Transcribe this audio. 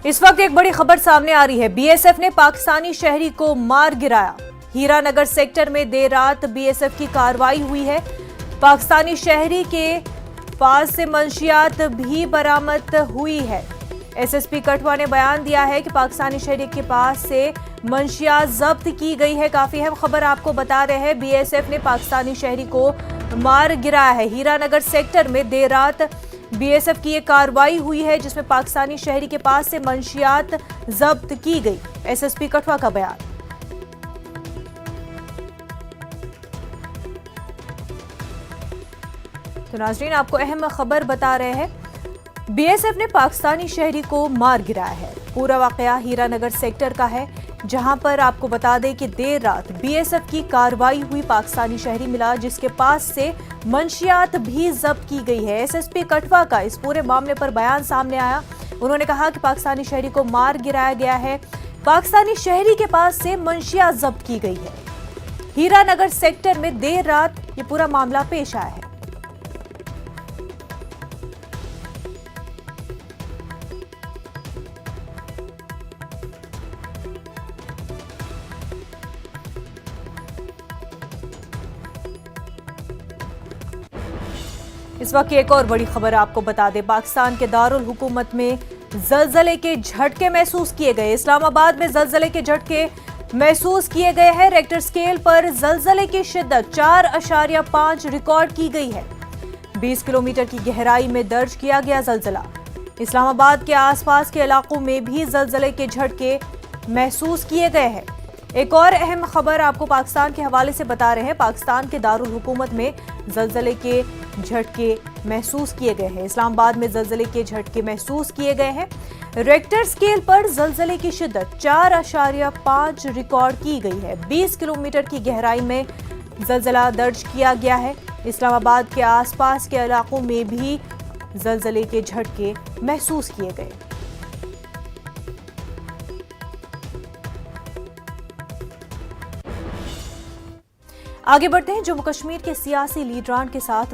इस वक्त एक बड़ी खबर सामने आ रही है। बीएसएफ ने पाकिस्तानी शहरी को मार गिराया। हीरानगर सेक्टर में देर रात बीएसएफ की कार्रवाई हुई है। पाकिस्तानी शहरी के पास से मंशियात भी बरामद हुई है। एसएसपी कठुआ ने बयान दिया है कि पाकिस्तानी शहरी के पास से मंशियात जब्त की गई है। काफी अहम खबर आपको बता रहे हैं। बीएसएफ ने पाकिस्तानी शहरी को मार गिराया है। हीरानगर सेक्टर में देर रात बीएसएफ की ये कार्रवाई हुई है, जिसमें पाकिस्तानी शहरी के पास से मंशियात जब्त की गई। एसएसपी कठुआ का बयान। तो नाजरीन, आपको अहम खबर बता रहे हैं। बीएसएफ ने पाकिस्तानी शहरी को मार गिराया है। पूरा वाकया हीरानगर सेक्टर का है, जहां पर आपको बता दें कि देर रात बीएसएफ की कार्रवाई हुई। पाकिस्तानी शहरी मिला, जिसके पास से मंशियात भी जब्त की गई है। एसएसपी कठुआ का इस पूरे मामले पर बयान सामने आया। उन्होंने कहा कि पाकिस्तानी शहरी को मार गिराया गया है। पाकिस्तानी शहरी के पास से मंशियात जब्त की गई है। हीरानगर सेक्टर में देर रात ये पूरा मामला पेश आया है। इस वक्त एक और बड़ी खबर आपको बता दें। पाकिस्तान के दारुल हुकूमत में जलजले के झटके महसूस किए गए। इस्लामाबाद में जलजले के झटके महसूस किए गए हैं। रेक्टर स्केल पर जलजले की शिद्दत 4.5 रिकॉर्ड की गई है। 20 किलोमीटर की गहराई में दर्ज किया गया जलजला। इस्लामाबाद के आसपास के इलाकों में भी जलजले के झटके महसूस किए गए हैं। एक और अहम खबर आपको पाकिस्तान के हवाले से बता रहे हैं। पाकिस्तान के दारुल हुकूमत में जलजले के झटके महसूस किए गए हैं। इस्लामाबाद में जलजले के झटके महसूस किए गए हैं। रेक्टर स्केल पर जलजले की शिद्दत 4.5 रिकॉर्ड की गई है। 20 किलोमीटर की गहराई में जलजला दर्ज किया गया है। इस्लामाबाद के आसपास के इलाकों में भी जलजले के झटके महसूस किए गए। आगे बढ़ते हैं। जम्मू कश्मीर के सियासी लीडरान के साथ